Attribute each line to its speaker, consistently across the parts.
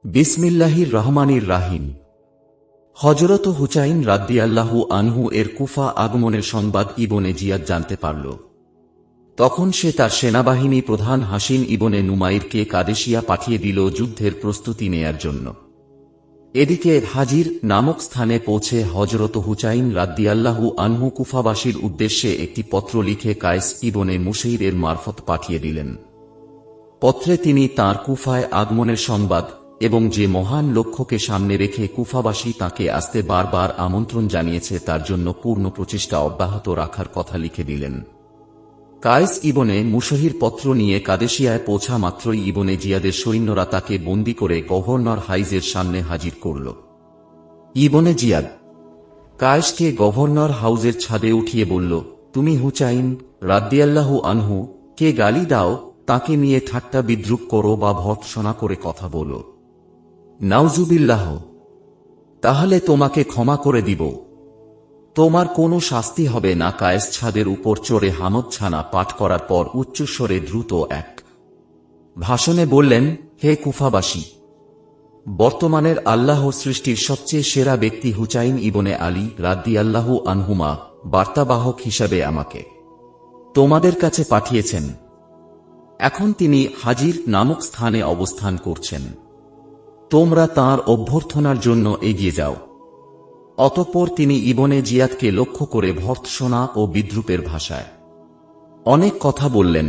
Speaker 1: বিসমিল্লাহির রহমানির রাহিম। হযরত হুসাইন রাদিয়াল্লাহু আনহু এর কুফা আগমনের সংবাদ ইবনে জিয়াদ জানতে পারল। তখন সে তার সেনাবাহিনী প্রধান হাসিন ইবনে নুমাইরকে কাদেশিয়া পাঠিয়ে দিল যুদ্ধের প্রস্তুতি নেয়ার জন্য। এদিকে হাজির নামক স্থানে পৌঁছে হযরত হুসাইন রাদিয়াল্লাহু আনহু কুফাবাসীর উদ্দেশ্যে একটি পত্র লিখে কায়েস ইবনে মুশাইরের মারফত পাঠিয়ে দিলেন। পত্রে তিনি তাঁর কুফায় আগমনের সংবাদ এবং যে মহান লক্ষ্যকে সামনে রেখে কুফাবাসী তাঁকে আসতে বারবার আমন্ত্রণ জানিয়েছে তার জন্য পূর্ণ প্রচেষ্টা অব্যাহত রাখার কথা লিখে দিলেন। কায়েস ইবনে মুশাইর পত্র নিয়ে কাদেশিয়ায় পৌঁছা মাত্রই ইবনে জিয়াদের সৈন্যরা তাকে বন্দী করে গভর্নর হাইজের সামনে হাজির করল। ইবনে জিয়াদ কায়েসকে গভর্নর হাউজের ছাদে উঠিয়ে বলল, তুমি হুসাইন রাদিয়াল্লাহু আনহু কে গালি দাও, তাকে নিয়ে ঠাট্টা বিদ্রূপ করো বা ভর্ৎসনা করে কথা বলো। নাউজুবিল্লাহ, তাহলে তোমাকে ক্ষমা করে দিব, তোমার কোনো শাস্তি হবে না। কায়েস ছাদের উপর চড়ে হামদ ছানা পাঠ করার পর উচ্চস্বরে দ্রুত এক ভাষণে বললেন, হে কুফাবাসী, বর্তমানের আল্লাহ সৃষ্টির সবচেয়ে সেরা ব্যক্তি হুসাইন ইবনে আলী রাদিয়াল্লাহু আনহুমা বার্তাবাহক হিসাবে আমাকে তোমাদের কাছে পাঠিয়েছেন। এখন তিনি হাজির নামক স্থানে অবস্থান করছেন। তোমরা তাঁর অভ্যর্থনার জন্য এগিয়ে যাও। অতঃপর তিনি ইবনে জিয়াদকে লক্ষ্য করে ভর্ৎসনা ও বিদ্রূপের ভাষায় অনেক কথা বললেন।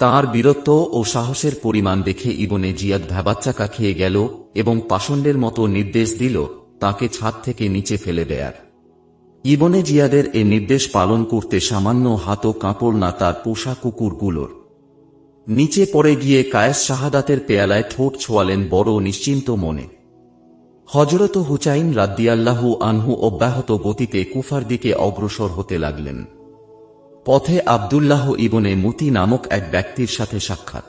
Speaker 1: তাঁর বীরত্ব ও সাহসের পরিমাণ দেখে ইবনে জিয়াদ ভ্যাবাচ্চাকা খেয়ে গেল এবং পাষণ্ডের মতো নির্দেশ দিল তাকে ছাদ থেকে নিচে ফেলে দেয়ার। ইবনে জিয়াদের এ নির্দেশ পালন করতে সামান্য হাতও কাঁপল না তার পোষা কুকুরগুলোর। নিচে পড়ে গিয়ে কায়েস শাহাদাতের পেয়ালায় ঠোঁট ছোঁয়ালেন বড় নিশ্চিন্ত মনে। হযরত হুসাইন রাদিয়াল্লাহু আনহু অব্যাহত গতিতে কুফার দিকে অগ্রসর হতে লাগলেন। পথে আব্দুল্লাহ ইবনে মুতি নামক এক ব্যক্তির সাথে সাক্ষাৎ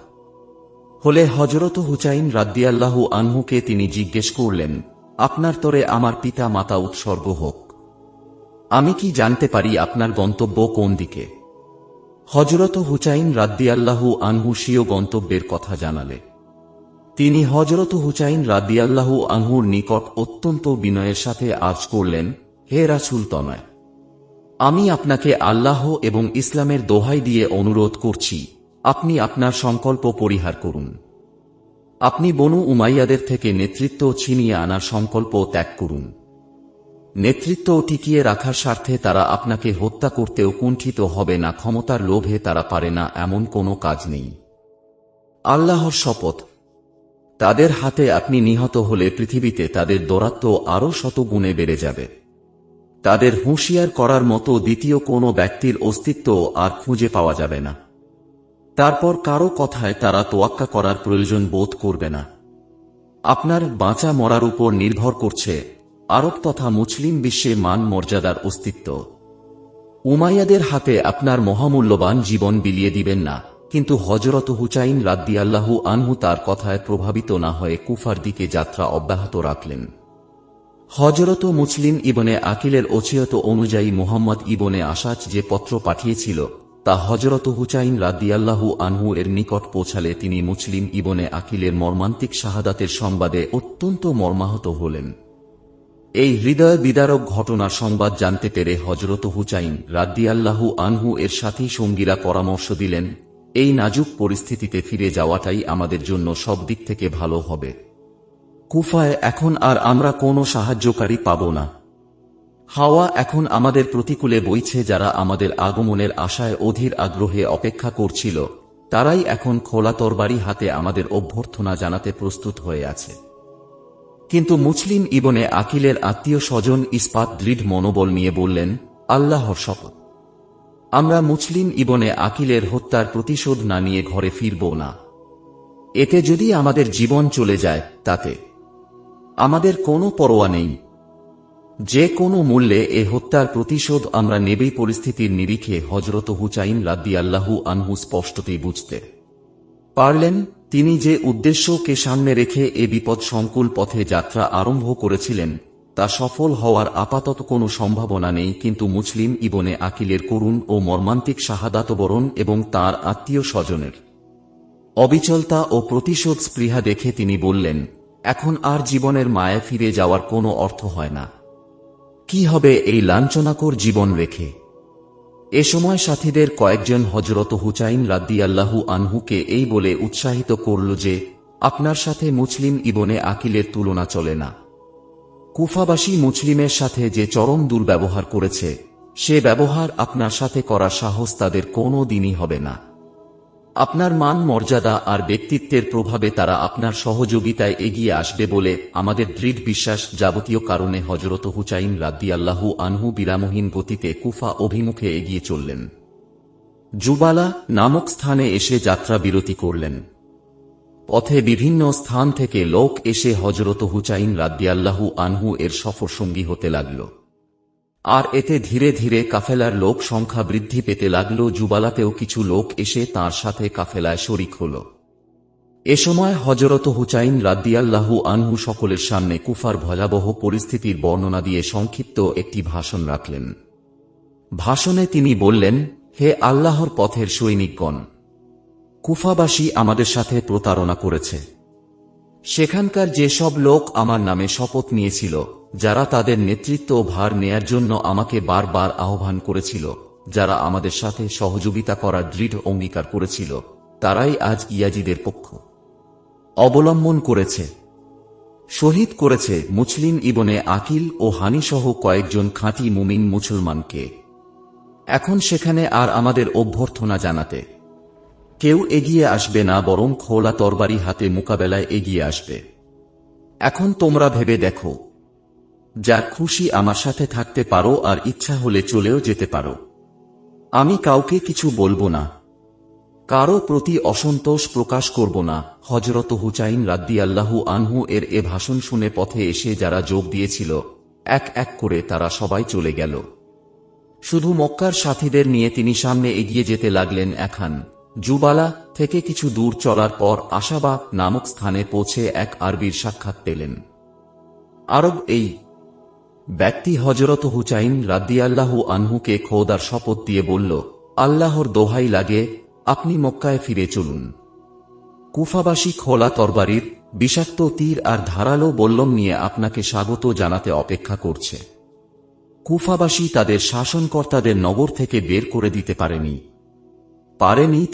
Speaker 1: হলে হযরত হুসাইন রাদিয়াল্লাহু আনহুকে তিনি জিজ্ঞেস করলেন, আপনার তরে আমার পিতা মাতা উৎসর্গ হোক, আমি কি জানতে পারি আপনার গন্তব্য কোন দিকে? হযরত হুসাইন রাদিয়াল্লাহু আনহু স্বীয় গন্তব্যের কথা জানালে তিনি হযরত হুসাইন রাদিয়াল্লাহু আনহুর নিকট অত্যন্ত বিনয়ের সাথে আর্জ করলেন, হে রাসূল তনয়, আমি আপনাকে আল্লাহ এবং ইসলামের দোহাই দিয়ে অনুরোধ করছি, আপনি আপনার সংকল্প পরিহার করুন। আপনি বনু উমাইয়াদের থেকে নেতৃত্ব ছিনিয়ে আনার সংকল্প ত্যাগ করুন। নেতৃত্ব টিকিয়ে রাখার স্বার্থে তারা আপনাকে হত্যা করতেও কুণ্ঠিত হবে না। ক্ষমতার লোভে তারা পারে না এমন কোনো কাজ নেই। আল্লাহর শপথ, তাদের হাতে আপনি নিহত হলে পৃথিবীতে তাদের দৌরাত্ম্য আরও শত গুণে বেড়ে যাবে। তাদের হুঁশিয়ার করার মতো দ্বিতীয় কোনো ব্যক্তির অস্তিত্ব আর খুঁজে পাওয়া যাবে না। তারপর কারো কথায় তারা তোয়াক্কা করার প্রয়োজন বোধ করবে না। আপনার বাঁচা মরার উপর নির্ভর করছে আরব তথা মুসলিম বিশ্বে মান মর্যাদার অস্তিত্ব। উমাইয়াদের হাতে আপনার মহামূল্যবান জীবন বিলিয়ে দিবেন না। কিন্তু হযরত হুসাইন রাদিয়াল্লাহু আনহু তার কথায় প্রভাবিত না হয়ে কুফার দিকে যাত্রা অব্যাহত রাখলেন। হযরত মুসলিম ইবনে আকিলের ওসিয়ত অনুযায়ী মুহাম্মদ ইবনে আসাজ যে পত্র পাঠিয়েছিল তা হযরত হুসাইন রাদিয়াল্লাহু আনহু এর নিকট পৌঁছালে তিনি মুসলিম ইবনে আকিলের মর্মান্তিক শাহাদাতের সংবাদে অত্যন্ত মর্মাহত হলেন। এই হৃদয় বিদারক ঘটনার সংবাদ জানতে পেরে হযরত হুসাইন রাদিয়াল্লাহু আনহু এর সাথী সঙ্গীরা পরামর্শ দিলেন, এই নাজুক পরিস্থিতিতে ফিরে যাওয়াটাই আমাদের জন্য সব দিক থেকে ভালো হবে। কুফায় এখন আর আমরা কোনো সাহায্যকারী পাব না। হাওয়া এখন আমাদের প্রতিকূলে বইছে। যারা আমাদের আগমনের আশায় অধীর আগ্রহে অপেক্ষা করছিল তারাই এখন খোলা তরবারি হাতে আমাদের অভ্যর্থনা জানাতে প্রস্তুত হয়ে আছে। কিন্তু মুসলিম ইবনে আকিলের আত্মীয় স্বজন ইস্পাত দৃঢ় মনোবল নিয়ে বললেন, আল্লাহর শপথ, আমরা মুসলিম ইবনে আকিলের হত্যার প্রতিশোধ না নিয়ে ঘরে ফিরব না। এতে যদি আমাদের জীবন চলে যায় তাতে আমাদের কোনো পরোয়া নেই। যে কোনো মূল্যে এ হত্যার প্রতিশোধ আমরা নেবেই। পরিস্থিতির নিরিখে হযরত হুসাইন রাদিয়াল্লাহু আনহু স্পষ্টতই বুঝতে পারলেন তিনি যে উদ্দেশ্যকে সামনে রেখে এ বিপদ সংকুল পথে যাত্রা আরম্ভ করেছিলেন তা সফল হওয়ার আপাতত কোনো সম্ভাবনা নেই। কিন্তু মুসলিম ইবনে আকিলের করুণ ও মর্মান্তিক শাহাদাতবরণ এবং তার আত্মীয় স্বজনের অবিচলতা ও প্রতিশোধ স্পৃহা দেখে তিনি বললেন, এখন আর জীবনের মায়া ফিরে যাওয়ার কোনো অর্থ হয় না। কি হবে এই লাঞ্ছনাকর জীবন রেখে? এ সময় সাথীদের কয়েকজন হযরত হুসাইন রাদিয়াল্লাহু আনহুকে এই বলে উৎসাহিত করল যে, আপনার সাথে মুসলিম ইবনে আকিলের তুলনা চলে না। কুফাবাসী মুসলিমের সাথে যে চরম দুর্ব্যবহার করেছে, সে ব্যবহার আপনার সাথে করার সাহস তাদের কোনো দিনই হবে না। আপনার মান মর্যাদা আর ব্যক্তিত্বের প্রভাবে তারা আপনার সহযোগিতায় এগিয়ে আসবে বলে আমাদের দৃঢ় বিশ্বাস। যাবতীয় কারণে হযরত হুসাইন রাদিয়াল্লাহু আনহু বিরামহীন গতিতে কুফা অভিমুখে এগিয়ে চললেন। জুবালা নামক স্থানে এসে যাত্রা বিরতি করলেন। পথে বিভিন্ন স্থান থেকে লোক এসে হযরত হুসাইন রাদিয়াল্লাহু আনহু এর সফর সঙ্গী হতে লাগল। আর এতে ধীরে ধীরে কাফেলার লোক সংখ্যা বৃদ্ধি পেতে লাগল। জুবালাতেও কিছু লোক এসে তাঁর সাথে কাফেলায় শরিক হল। এ সময় হযরত হুসাইন রাদিয়াল্লাহু আনহু সকলের সামনে কুফার ভয়াবহ পরিস্থিতির বর্ণনা দিয়ে সংক্ষিপ্ত একটি ভাষণ রাখলেন। ভাষণে তিনি বললেন, হে আল্লাহর পথের সৈনিকগণ, কুফাবাসী আমাদের সাথে প্রতারণা করেছে। সেখানকার যেসব লোক আমার নামে শপথ নিয়েছিল, যারা তাদের নেতৃত্ব ভার নেয়ার জন্য আমাকে বারবার আহ্বান করেছিল, যারা আমাদের সাথে সহযোগিতা করার দৃঢ় অঙ্গীকার করেছিল, তারাই আজ ইয়াজিদের পক্ষ অবলম্বন করেছে। শহীদ করেছে মুসলিম ইবনে আকিল ও হানিসহ কয়েকজন খাঁটি মুমিন মুসলমানকে। এখন সেখানে আর আমাদের অভ্যর্থনা জানাতে কেউ এগিয়ে আসবে না, বরং খোলা তরবারি হাতে মোকাবেলায় এগিয়ে আসবে। এখন তোমরা ভেবে দেখো, যার খুশি আমার সাথে থাকতে পারো আর ইচ্ছা হলে চলেও যেতে পারো। আমি কাউকে কিছু বলবো না, কারো প্রতি অসন্তোষ প্রকাশ করব না। হযরত হুসাইন রাদিয়াল্লাহু আনহু এর এ ভাষণ শুনে পথে এসে যারা যোগ দিয়েছিল, এক এক করে তারা সবাই চলে গেল। শুধু মক্কার সাথীদের নিয়ে তিনি সামনে এগিয়ে যেতে লাগলেন। এখন জুবালা থেকে কিছু দূর চলার পর আশাবা নামক স্থানে পৌঁছে এক আরবির সাক্ষাৎ পেলেন। আরব এই ব্যক্তি হযরত হুসাইন রাদিয়াল্লাহু আনহুকে খোদার শপথ দিয়ে বলল, আল্লাহর দোহাই লাগে, আপনি মক্কায় ফিরে চলুন। কুফাবাসী খোলা তরবারির, বিষাক্ত তীর আর ধারালো বল্লম নিয়ে আপনাকে স্বাগত জানাতে অপেক্ষা করছে। কুফাবাসী তাদের শাসনকর্তাদের নগর থেকে বের করে দিতে পারেনি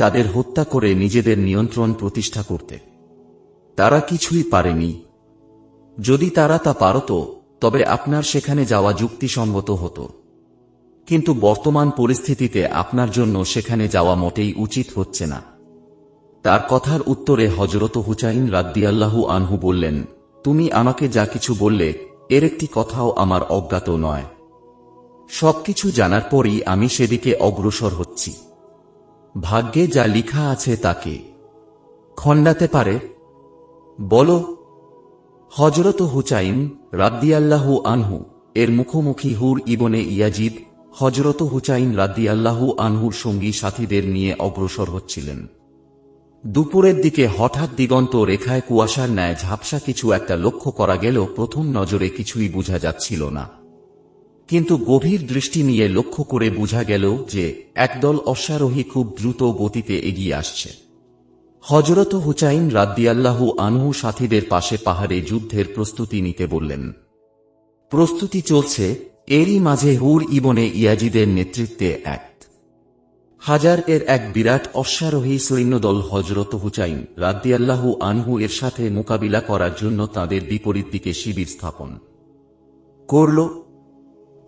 Speaker 1: তাদের হত্যা করে নিজেদের নিয়ন্ত্রণ প্রতিষ্ঠা করতে। তারা কিছুই পারেনি। যদি তারা তা পারত, তবে আপনার সেখানে যাওয়া যুক্তিসঙ্গত হতো, কিন্তু বর্তমান পরিস্থিতিতে আপনার জন্য সেখানে যাওয়া মোটেই উচিত হচ্ছে না। তার কথার উত্তরে হযরত হুসাইন রাদিয়াল্লাহু আনহু বললেন, তুমি আমাকে যা কিছু বললে, এর একটি কথাও আমার অজ্ঞাত নয়। সবকিছু জানার পরই আমি সেদিকে অগ্রসর হচ্ছি। ভাগ্যে যা লিখা আছে তাকে খণ্ডাতে পারে? বলো। হযরত হুসাইন রাদিয়াল্লাহু আনহু এর মুখোমুখি হুর ইবনে ইয়াজিদ হযরত হুসাইন রাদিয়াল্লাহু আনহুর সঙ্গী সাথীদের নিয়ে অগ্রসর হচ্ছিলেন। দুপুরের দিকে হঠাৎ দিগন্ত রেখায় কুয়াশার ন্যায় ঝাপসা কিছু একটা লক্ষ্য করা গেল। প্রথম নজরে কিছুই বোঝা যাচ্ছিল না, কিন্তু গভীর দৃষ্টি নিয়ে লক্ষ্য করে বোঝা গেল যে একদল অশ্বারোহী খুব দ্রুত গতিতে এগিয়ে আসছে। হযরত হুসাইন রাদিয়াল্লাহু আনহু সাথীদের পাশে পাহাড়ে যুদ্ধের প্রস্তুতি নিতে বললেন। প্রস্তুতি চলছে, এরই মাঝে হুর ইবনে ইয়াজিদের নেতৃত্বে 1000 এর এক বিরাট অশ্বারোহী সৈন্যদল হযরত হুসাইন রাদিয়াল্লাহু আনহু এর সাথে মোকাবিলা করার জন্য তাদের বিপরীত দিকে শিবির স্থাপন করল।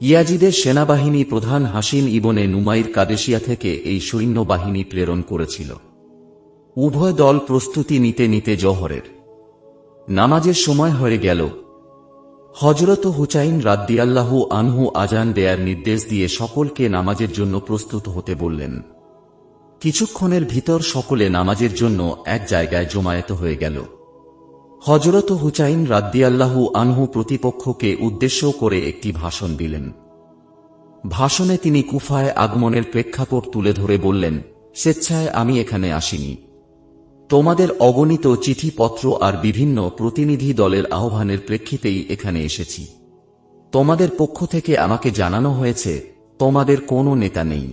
Speaker 1: ইয়াজিদের সেনাবাহিনী প্রধান হাসিন ইবনে নুমাইর কাদেশিয়া থেকে এই সৈন্যবাহিনী প্রেরণ করেছিল। উভয় দল প্রস্তুতি নিতে নিতে জোহরের নামাজের সময় হয়ে গেল। হযরত হুসাইন রাদিয়াল্লাহু আনহু আজান দেয়ার নির্দেশ দিয়ে সকলকে নামাজের জন্য প্রস্তুত হতে বললেন। কিছুক্ষণের ভিতর সকলে নামাজের জন্য এক জায়গায় জমায়েত হয়ে গেল। হযরত হুসাইন রাদিয়াল্লাহু আনহু প্রতিপক্ষকে উদ্দেশ্য করে একটি ভাষণ দিলেন। ভাষণে তিনি কুফায় আগমনের প্রেক্ষাপট তুলে ধরে বললেন, স্বেচ্ছায় আমি এখানে আসিনি। তোমাদের অগণিত চিঠিপত্র আর বিভিন্ন প্রতিনিধি দলের আহ্বানের প্রেক্ষিতেই এখানে এসেছি। তোমাদের পক্ষ থেকে আমাকে জানানো হয়েছে তোমাদের কোনো নেতা নেই।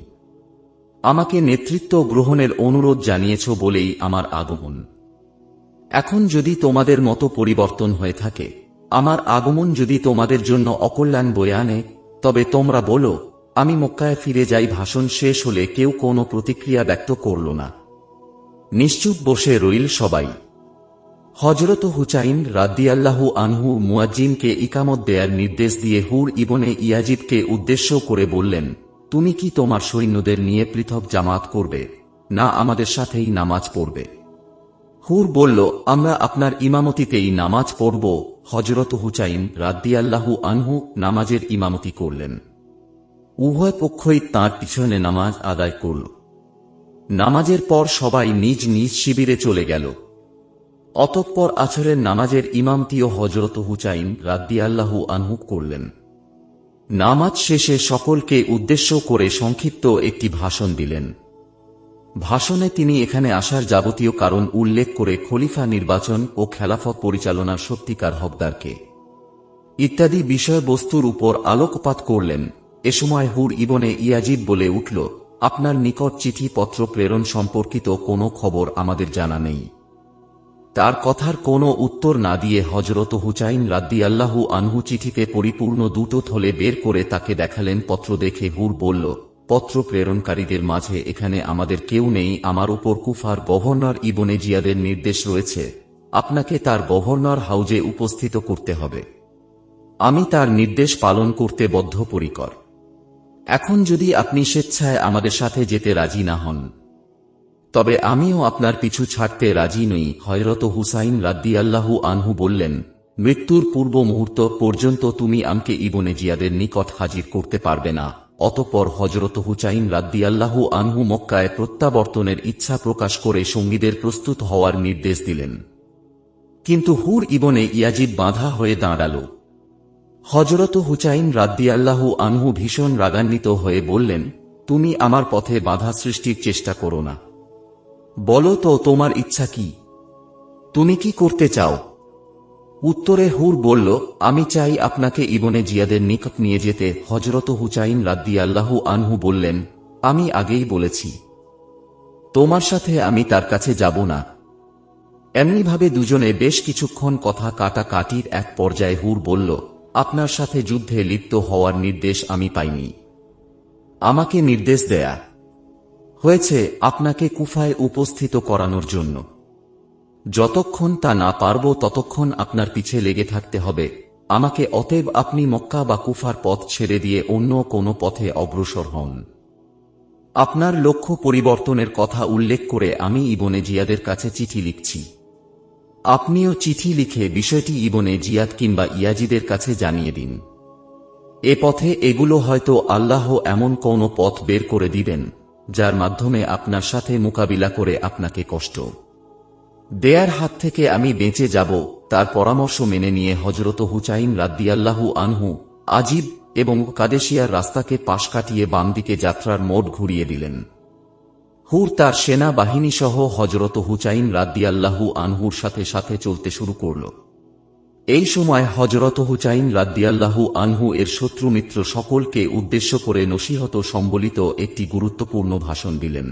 Speaker 1: আমাকে নেতৃত্ব গ্রহণের অনুরোধ জানিয়েছ বলেই আমার আগমন। এখন যদি তোমাদের মতো পরিবর্তন হয়ে থাকে, আমার আগমন যদি তোমাদের জন্য অকল্যাণ বয়ে আনে, তবে তোমরা বলো, আমি মক্কায় ফিরে যাই। ভাষণ শেষ হলে কেউ কোনো প্রতিক্রিয়া ব্যক্ত করল না। নিশ্চুপ বসে রইল সবাই। হযরত হুসাইন রাদিয়াল্লাহু আনহু মুয়াজ্জিনকে ইকামত দেয়ার নির্দেশ দিয়ে হুর ইবনে ইয়াজিদকে উদ্দেশ্য করে বললেন, তুমি কি তোমার সৈন্যদের নিয়ে পৃথক জামাত করবে, না আমাদের সাথেই নামাজ পড়বে? হুর বলল, আমরা আপনার ইমামতিতেই নামাজ পড়ব। হযরত হুসাইন রাদিয়াল্লাহু আনহু নামাজের ইমামতি করলেন। উভয় পক্ষই তাঁর পিছনে নামাজ আদায় করল। নামাজের পর সবাই নিজ নিজ শিবিরে চলে গেল। অতঃপর আসরের নামাজের ইমামতিও হযরত হুসাইন রাদিয়াল্লাহু আনহু করলেন। নামাজ শেষে সকলকে উদ্দেশ্য করে সংক্ষিপ্ত একটি ভাষণ দিলেন। ভাষণে তিনি এখানে আসার যাবতীয় কারণ উল্লেখ করে খলিফা নির্বাচন ও খেলাফত পরিচালনার সত্যিকার হকদারকে ইত্যাদি বিষয়বস্তুর উপর আলোকপাত করলেন। এ সময় হুর ইবনে ইয়াজিদ বলে উঠল, আপনার নিকট চিঠি পত্র প্রেরণ সম্পর্কিত কোনো খবর আমাদের জানা নেই। তার কথার কোনো উত্তর না দিয়ে হযরত হুসাইন রাদিয়াল্লাহু আনহু চিঠিতে পরিপূর্ণ দুটো থলে বের করে তাকে দেখালেন। পত্র দেখে হুর বলল, পত্র প্রেরণকারীদের মাঝে এখানে আমাদের কেউ নেই। আমার উপর কুফার গভর্নর ইবনে জিয়াদের নির্দেশ রয়েছে, আপনাকে তার গভর্নর হাউজে উপস্থিত করতে হবে। আমি তার নির্দেশ পালন করতে বদ্ধপরিকর। এখন যদি আপনি স্বেচ্ছায় আমাদের সাথে যেতে রাজি না হন, তবে আমিও আপনার পিছু ছাড়তে রাজি নই। হযরত হুসাইন রাদিয়াল্লাহু আনহু বললেন, মৃত্যুর পূর্ব মুহূর্ত পর্যন্ত তুমি আমাকে ইবনে জিয়াদের নিকট হাজির করতে পারবে না। অতঃপর হযরত হুসাইন রাদিয়াল্লাহু আনহু মক্কায় প্রত্যাবর্তনের ইচ্ছা প্রকাশ করে সঙ্গীদের প্রস্তুত হওয়ার নির্দেশ দিলেন। কিন্তু হুর ইবনে ইয়াজিদ বাধা হয়ে দাঁড়াল। হযরত হুসাইন রাদিয়াল্লাহু আনহু ভীষণ রাগান্বিত হয়ে বললেন, তুমি আমার পথে বাধা সৃষ্টির চেষ্টা করো না। বলো তো তোমার ইচ্ছা কি? তুমি কি করতে চাও? উত্তরে হুর বলল, আমি চাই আপনাকে ইবনে জিয়াদের নিকট নিয়ে যেতে। হযরত হুসাইন রাদিয়াল্লাহু আনহু বললেন, আমি আগেই বলেছি, তোমার সাথে আমি তার কাছে যাব না। এমনিভাবে দুজনে বেশ কিছুক্ষণ কথা কাটাকাটির এক পর্যায়ে হুর বলল, আপনার সাথে যুদ্ধে লিপ্ত হওয়ার নির্দেশ আমি পাইনি। আমাকে নির্দেশ দেয়া হয়েছে আপনাকে কুফায় উপস্থিত করানোর জন্য। যতক্ষণ তা না পারব ততক্ষণ আপনার পিছে লেগে থাকতে হবে আমাকে। অতএব আপনি মক্কা বা কুফার পথ ছেড়ে দিয়ে অন্য কোনো পথে অগ্রসর হন। আপনার লক্ষ্য পরিবর্তনের কথা উল্লেখ করে আমি ইবনে জিয়াদের কাছে চিঠি লিখছি। আপনিও চিঠি লিখে বিষয়টি ইবনে জিয়াদ কিংবা ইয়াজিদের কাছে জানিয়ে দিন। এ পথে এগুলো হয়তো আল্লাহ এমন কোনো পথ বের করে দিবেন, যার মাধ্যমে আপনার সাথে মোকাবিলা করে আপনাকে কষ্ট দেয়ার হাত থেকে আমি বেঁচে যাব। তার পরামর্শ মেনে নিয়ে হযরত হুসাইন রাদিয়াল্লাহু আনহু আজিব এবং কাদেশিয়ার রাস্তাকে পাশ কাটিয়ে বাম দিকে যাত্রার মোড় ঘুরিয়ে দিলেন। হুর তার সেনা বাহিনী সহ হযরত হুসাইন রাদিয়াল্লাহু আনহুর সাথে সাথে চলতে শুরু করল। এই সময় হযরত হুসাইন রাদিয়াল্লাহু আনহু এর শত্রু মিত্র সকলকে উদ্দেশ্য করে নসিহত সম্বলিত একটি গুরুত্বপূর্ণ ভাষণ দিলেন।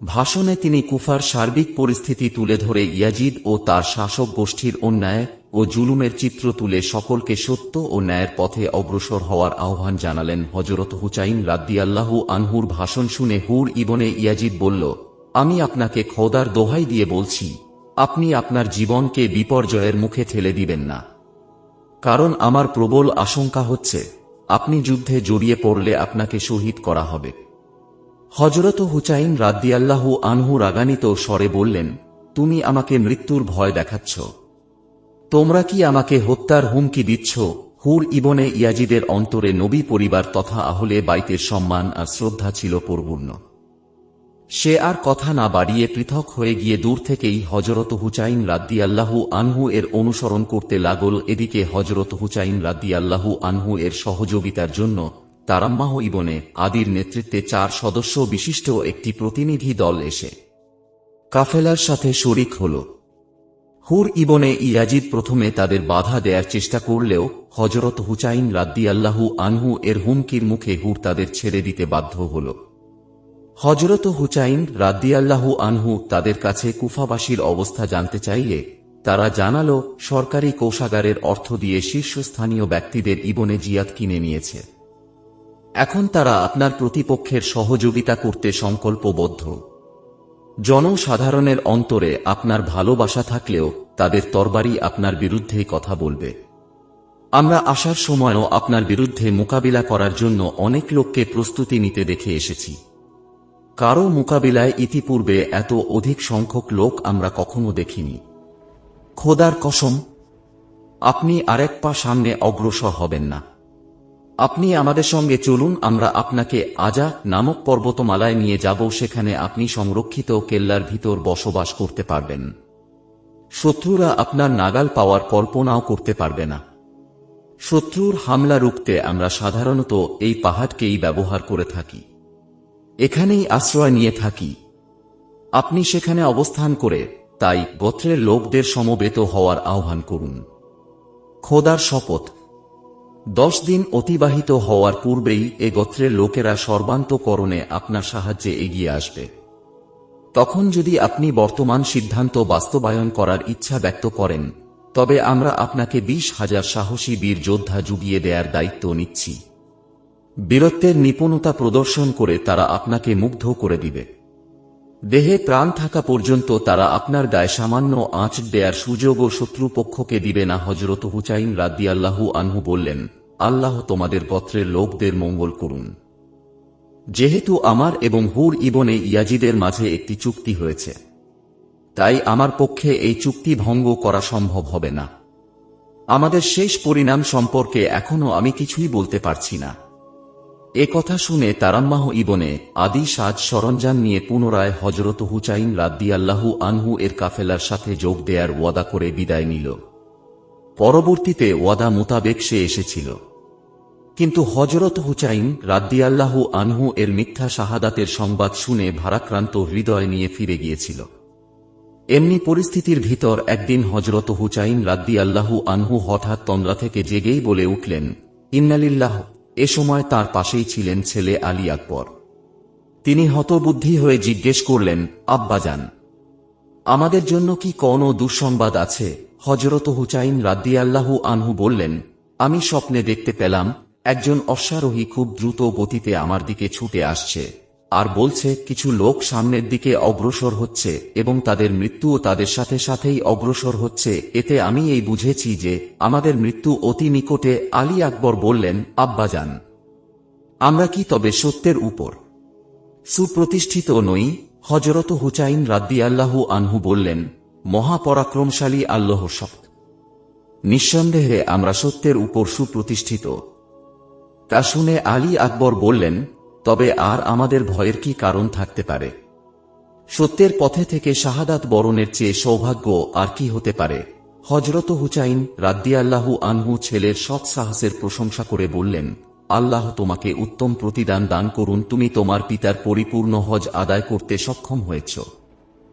Speaker 1: ভাষণে তিনি কুফার সার্বিক পরিস্থিতি তুলে ধরে ইয়াজিদ ও তার শাসক গোষ্ঠীর অন্যায় ও জুলুমের চিত্র তুলে সকলকে সত্য ও ন্যায়ের পথে অগ্রসর হওয়ার আহ্বান জানালেন। হযরত হুসাইন রাদিয়াল্লাহু আনহুর ভাষণ শুনে হুর ইবনে ইয়াজিদ বলল, আমি আপনাকে খোদার দোহাই দিয়ে বলছি, আপনি আপনার জীবনকে বিপর্যয়ের মুখে ঠেলে দিবেন না। কারণ আমার প্রবল আশঙ্কা হচ্ছে, আপনি যুদ্ধে জড়িয়ে পড়লে আপনাকে শহীদ করা হবে। হযরত হুসাইন রাদিয়াল্লাহু আনহু রাগান্বিত স্বরে বললেন, তুমি আমাকে মৃত্যুর ভয় দেখাচ্ছ? তোমরা কি আমাকে হত্যার হুমকি দিচ্ছ? হুর ইবনে ইয়াজিদের অন্তরে নবী পরিবার তথা আহলে বাইতের সম্মান আর শ্রদ্ধা ছিল পরিপূর্ণ। সে আর কথা না বাড়িয়ে পৃথক হয়ে গিয়ে দূর থেকেই হযরত হুসাইন রাদিয়াল্লাহু আনহু এর অনুসরণ করতে লাগল। এদিকে হযরত হুসাইন রাদিয়াল্লাহু আনহু এর সহযোগিতার জন্য তারাম্মাহ ইবনে আদির নেতৃত্বে 4 সদস্য বিশিষ্ট একটি প্রতিনিধি দল এসে কাফেলার সাথে শরিক হল। হুর ইবনে ইয়াজিদ প্রথমে তাদের বাধা দেয়ার চেষ্টা করলেও হযরত হুসাইন রাদিয়াল্লাহু আনহু এর হুমকির মুখে হুর তাদের ছেড়ে দিতে বাধ্য হল। হযরত হুসাইন রাদিয়াল্লাহু আনহু তাদের কাছে কুফাবাসীর অবস্থা জানতে চাইলে তারা জানালো সরকারি কোষাগারের অর্থ দিয়ে শীর্ষস্থানীয় ব্যক্তিদের ইবনে জিয়াদ কিনে নিয়েছে। এখন তারা আপনার প্রতিপক্ষের সহযোগিতা করতে সংকল্পবদ্ধ। জনসাধারণের অন্তরে আপনার ভালোবাসা থাকলেও তাদের তরবারি আপনার বিরুদ্ধেই কথা বলবে। আমরা আসার সময়ও আপনার বিরুদ্ধে মোকাবিলা করার জন্য অনেক লোককে প্রস্তুতি নিতে দেখে এসেছি। কারো মোকাবিলায় ইতিপূর্বে এত অধিক সংখ্যক লোক আমরা কখনো দেখিনি। খোদার কসম, আপনি আরেক পা সামনে অগ্রসর হবেন না। আপনি আমাদের সঙ্গে চলুন, আমরা আপনাকে আজা নামক পর্বতমালায় নিয়ে যাব, সেখানে আপনি সংরক্ষিত কেল্লার ভিতর বসবাস করতে পারবেন। শত্রুরা আপনার নাগাল পাওয়ার কল্পনাও করতে পারবে না। শত্রুর হামলা রুখতে আমরা সাধারণত এই পাহাড়কেই ব্যবহার করে থাকি। এখানেই আশ্রয় নিয়ে থাকি। আপনি সেখানে অবস্থান করে তাই গোত্রের লোকদের সমবেত হওয়ার আহ্বান করুন। খোদার শপথ, 10 দিন অতিবাহিত হওয়ার পূর্বেই এ গোত্রের লোকেরা সর্বান্তকরণে আপনার সাহায্যে এগিয়ে আসবে। তখন যদি আপনি বর্তমান সিদ্ধান্ত বাস্তবায়ন করার ইচ্ছা ব্যক্ত করেন, তবে আমরা আপনাকে 20,000 সাহসী বীর যোদ্ধা জুগিয়ে দেয়ার দায়িত্ব নিচ্ছি। বীরত্বের নিপুণতা প্রদর্শন করে তারা আপনাকে মুগ্ধ করে দিবে। দেহে প্রাণ থাকা পর্যন্ত তারা আপনার গায়ে সামান্য আঁচ দেয়ার সুযোগও শত্রুপক্ষকে দিবে না। হযরত হুসাইন রাদিয়াল্লাহু আনহু বললেন, আল্লাহ তোমাদের গোত্রের লোকদের মঙ্গল করুন। যেহেতু আমার এবং হুর ইবনে ইয়াজিদের মাঝে একটি চুক্তি হয়েছে, তাই আমার পক্ষে এই চুক্তি ভঙ্গ করা সম্ভব হবে না। আমাদের শেষ পরিণাম সম্পর্কে এখনো আমি কিছুই বলতে পারছি না। এ কথা শুনে তারাম্মাহ ইবনে আদি সাজ সরঞ্জাম নিয়ে পুনরায় হযরত হুসাইন রাদিয়াল্লাহু আনহু এর কাফেলার সাথে যোগ দেয়ার ওয়াদা করে বিদায় নিল। পরবর্তীতে ওয়াদা মোতাবেক সে এসেছিল, কিন্তু হযরত হুসাইন রাদিয়াল্লাহু আনহু এর মিথ্যা শাহাদাতের সংবাদ শুনে ভারাক্রান্ত হৃদয় নিয়ে ফিরে গিয়েছিল। এমনি পরিস্থিতির ভিতর একদিন হযরত হুসাইন রাদিয়াল্লাহু আনহু হঠাৎ তন্দ্রা থেকে জেগেই বলে উঠলেন, ইন্নালিল্লাহ। এ সময় তার পাশেই ছিলেন ছেলে আলী আকবর। তিনি হতবুদ্ধি হয়ে জিজ্ঞেস করলেন, আব্বাজান, আমাদের জন্য কি কোনো দুঃসংবাদ আছে? হযরত হুসাইন রাদিয়াল্লাহু আনহু বললেন, আমি স্বপ্নে দেখতে পেলাম একজন অশ্বারোহী খুব দ্রুত গতিতে আমার দিকে ছুটে আসছে আর বলছে কিছু লোক সামনের দিকে অগ্রসর হচ্ছে এবং তাদের মৃত্যুও তাদের সাথে সাথেই অগ্রসর হচ্ছে। এতে আমি এই বুঝেছি যে আমাদের মৃত্যু অতি নিকটে। আলী আকবর বললেন, আব্বাজান, আমরা কি তবে সত্যের উপর সুপ্রতিষ্ঠিত নই? হযরত হুসাইন রাদিয়াল্লাহু আনহু বললেন, মহাপরাক্রমশালী আল্লাহর শপথ, নিঃসন্দেহে আমরা সত্যের উপর সুপ্রতিষ্ঠিত। তা শুনে আলী আকবর বললেন, তবে আর আমাদের ভয়ের কি কারণ থাকতে পারে? সত্যের পথে থেকে শাহাদাত বরণের চেয়ে সৌভাগ্য আর কি হতে পারে? হযরত হুসাইন রাদিয়াল্লাহু আনহু ছেলের সৎ সাহসের প্রশংসা করে বললেন, আল্লাহ তোমাকে উত্তম প্রতিদান দান করুন, তুমি তোমার পিতার পরিপূর্ণ হজ আদায় করতে সক্ষম হয়েছ।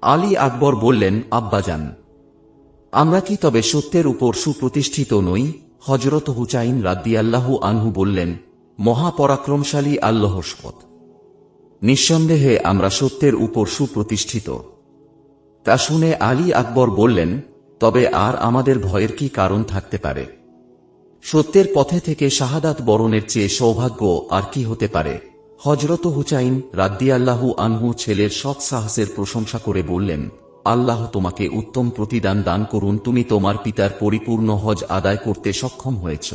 Speaker 1: আলী আকবর বললেন, আব্বাজান, আমরা কি তবে সত্যের উপর সুপ্রতিষ্ঠিত নই? হযরত হুসাইন রাদিয়াল্লাহু আনহু বললেন, মহাপরাক্রমশালী আল্লাহর শপথ, নিঃসন্দেহে আমরা সত্যের উপর সুপ্রতিষ্ঠিত। তা শুনে আলী আকবর বললেন, তবে আর আমাদের ভয়ের কি কারণ থাকতে পারে? সত্যের পথে থেকে শাহাদাত বরণের চেয়ে সৌভাগ্য আর কি হতে পারে? হযরত হুসাইন রাদিয়াল্লাহু আনহু ছেলের সৎ সাহসের প্রশংসা করে বললেন, আল্লাহ তোমাকে উত্তম প্রতিদান দান করুন, তুমি তোমার পিতার পরিপূর্ণ হজ আদায় করতে সক্ষম হয়েছ।